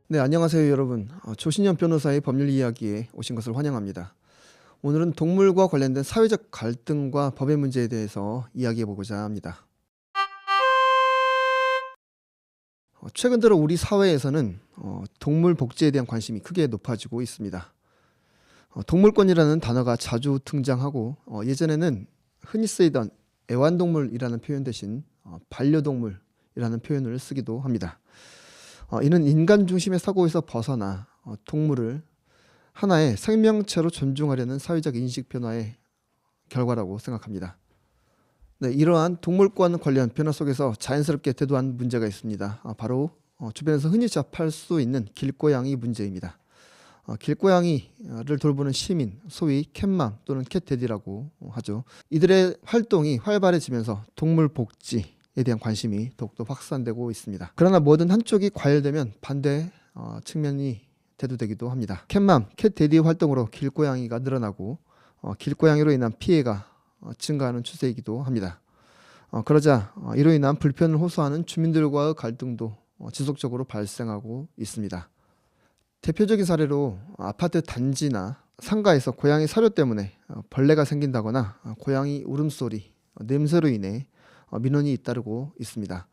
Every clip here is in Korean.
네, 안녕하세요 여러분. 조신현 변호사의 법률 이야기에 오신 것을 환영합니다. 오늘은 동물과 관련된 사회적 갈등과 법의 문제에 대해서 이야기해 보고자 합니다. 최근 들어 우리 사회에서는 동물 복지에 대한 관심이 크게 높아지고 있습니다. 동물권이라는 단어가 자주 등장하고 예전에는 흔히 쓰이던 애완동물이라는 표현 대신 반려동물이라는 표현을 쓰기도 합니다. 이는 인간 중심의 사고에서 벗어나 동물을 하나의 생명체로 존중하려는 사회적 인식 변화의 결과라고 생각합니다. 네, 이러한 동물권 관련 변화 속에서 자연스럽게 대두한 문제가 있습니다. 바로 주변에서 흔히 접할 수 있는 길고양이 문제입니다. 길고양이를 돌보는 시민, 소위 캣맘 또는 캣데디라고 하죠. 이들의 활동이 활발해지면서 동물 복지 에 대한 관심이 더욱더 확산되고 있습니다. 그러나 뭐든 한쪽이 과열되면 반대 측면이 대두되기도 합니다. 캣맘, 캣데디 활동으로 길고양이가 늘어나고 길고양이로 인한 피해가 증가하는 추세이기도 합니다. 그러자 이로 인한 불편을 호소하는 주민들과의 갈등도 지속적으로 발생하고 있습니다. 대표적인 사례로 아파트 단지나 상가에서 고양이 사료 때문에 벌레가 생긴다거나 고양이 울음소리, 냄새로 인해 민원이 잇따르고 있습니다.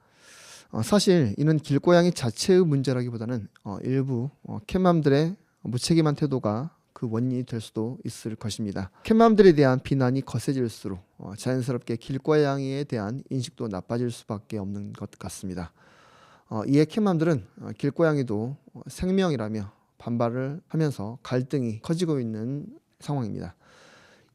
사실 이는 길고양이 자체의 문제라기보다는 일부 캣맘들의 무책임한 태도가 그 원인이 될 수도 있을 것입니다. 캣맘들에 대한 비난이 거세질수록 자연스럽게 길고양이에 대한 인식도 나빠질 수밖에 없는 것 같습니다. 이에 캣맘들은 길고양이도 생명이라며 반발을 하면서 갈등이 커지고 있는 상황입니다.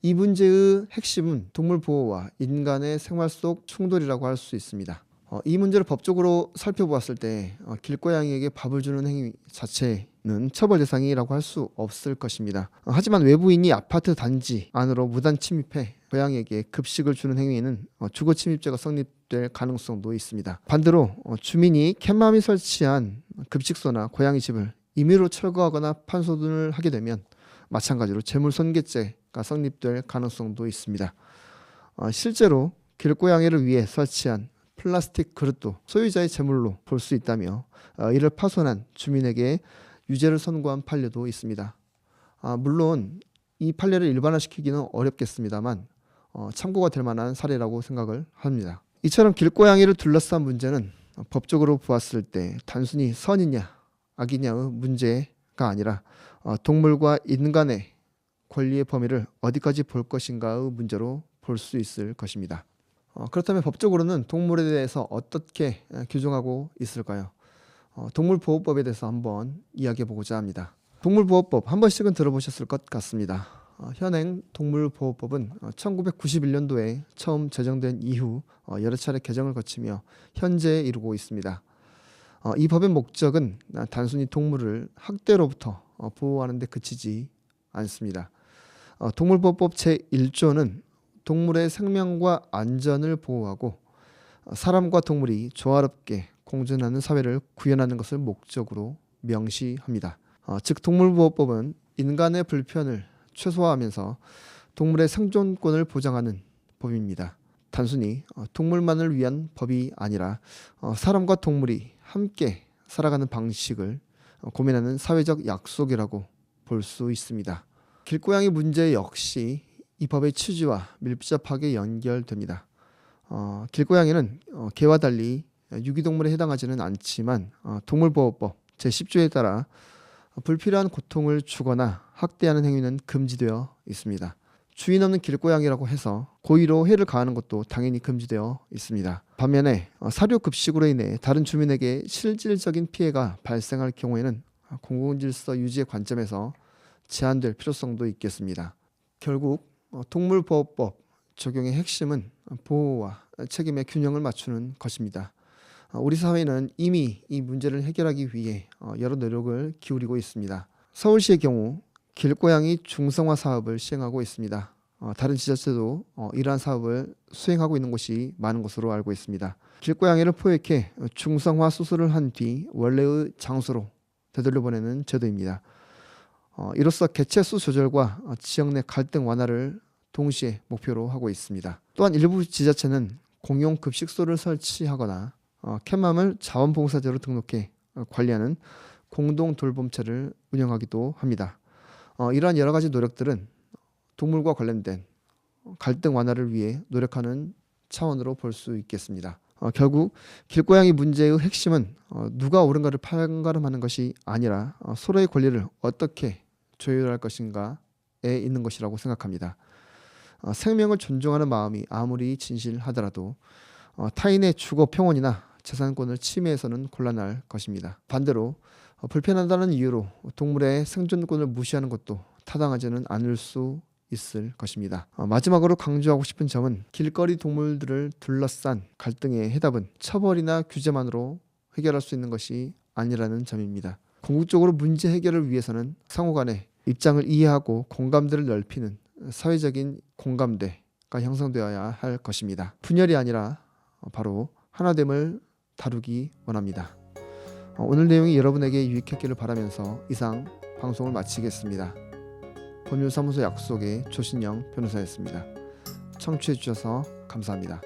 이 문제의 핵심은 동물 보호와 인간의 생활 속 충돌이라고 할 수 있습니다. 이 문제를 법적으로 살펴보았을 때 길고양이에게 밥을 주는 행위 자체는 처벌 대상이라고 할 수 없을 것입니다. 하지만 외부인이 아파트 단지 안으로 무단 침입해 고양이에게 급식을 주는 행위에는 주거 침입죄가 성립될 가능성도 있습니다. 반대로 주민이 캣맘이 설치한 급식소나 고양이 집을 임의로 철거하거나 판소든을 하게 되면 마찬가지로 재물손괴죄가 성립될 가능성도 있습니다. 실제로 길고양이를 위해 설치한 플라스틱 그릇도 소유자의 재물로 볼 수 있다며 이를 파손한 주민에게 유죄를 선고한 판례도 있습니다. 물론 이 판례를 일반화시키기는 어렵겠습니다만 참고가 될 만한 사례라고 생각을 합니다. 이처럼 길고양이를 둘러싼 문제는 법적으로 보았을 때 단순히 선이냐 악이냐의 문제가 아니라 동물과 인간의 권리의 범위를 어디까지 볼 것인가의 문제로 볼 수 있을 것입니다. 그렇다면 법적으로는 동물에 대해서 어떻게 규정하고 있을까요? 동물보호법에 대해서 한번 이야기해 보고자 합니다. 동물보호법 한 번씩은 들어보셨을 것 같습니다. 현행 동물보호법은 1991년도에 처음 제정된 이후 여러 차례 개정을 거치며 현재에 이르고 있습니다. 이 법의 목적은 단순히 동물을 학대로부터 보호하는 데 그치지 않습니다. 동물보호법 제1조는 동물의 생명과 안전을 보호하고 사람과 동물이 조화롭게 공존하는 사회를 구현하는 것을 목적으로 명시합니다. 즉 동물보호법은 인간의 불편을 최소화하면서 동물의 생존권을 보장하는 법입니다. 단순히 동물만을 위한 법이 아니라 사람과 동물이 함께 살아가는 방식을 고민하는 사회적 약속이라고 볼 수 있습니다. 길고양이 문제 역시 이 법의 취지와 밀접하게 연결됩니다. 길고양이는 개와 달리 유기동물에 해당하지는 않지만 동물보호법 제10조에 따라 불필요한 고통을 주거나 학대하는 행위는 금지되어 있습니다. 주인 없는 길고양이라고 해서 고의로 해를 가하는 것도 당연히 금지되어 있습니다. 반면에 사료 급식으로 인해 다른 주민에게 실질적인 피해가 발생할 경우에는 공공질서 유지의 관점에서 제한될 필요성도 있겠습니다. 결국 동물보호법 적용의 핵심은 보호와 책임의 균형을 맞추는 것입니다. 우리 사회는 이미 이 문제를 해결하기 위해 여러 노력을 기울이고 있습니다. 서울시의 경우 길고양이 중성화 사업을 시행하고 있습니다. 다른 지자체도 이러한 사업을 수행하고 있는 곳이 많은 것으로 알고 있습니다. 길고양이를 포획해 중성화 수술을 한 뒤 원래의 장소로 되돌려 보내는 제도입니다. 이로써 개체수 조절과 지역 내 갈등 완화를 동시에 목표로 하고 있습니다. 또한 일부 지자체는 공용 급식소를 설치하거나 캣맘을 자원봉사자로 등록해 관리하는 공동 돌봄체를 운영하기도 합니다. 이러한 여러 가지 노력들은 동물과 관련된 갈등 완화를 위해 노력하는 차원으로 볼 수 있겠습니다. 결국 길고양이 문제의 핵심은 누가 옳은가를 판가름하는 것이 아니라 서로의 권리를 어떻게 조율할 것인가에 있는 것이라고 생각합니다. 생명을 존중하는 마음이 아무리 진실하더라도 타인의 주거 평온이나 재산권을 침해해서는 곤란할 것입니다. 반대로 불편하다는 이유로 동물의 생존권을 무시하는 것도 타당하지는 않을 수 있을 것입니다. 마지막으로 강조하고 싶은 점은 길거리 동물들을 둘러싼 갈등의 해답은 처벌이나 규제만으로 해결할 수 있는 것이 아니라는 점입니다. 궁극적으로 문제 해결을 위해서는 상호 간의 입장을 이해하고 공감대를 넓히는 사회적인 공감대가 형성되어야 할 것입니다. 분열이 아니라 바로 하나됨을 다루기 원합니다. 오늘 내용이 여러분에게 유익했기를 바라면서 이상 방송을 마치겠습니다. 법률사무소 약속의 조신영 변호사였습니다. 청취해 주셔서 감사합니다.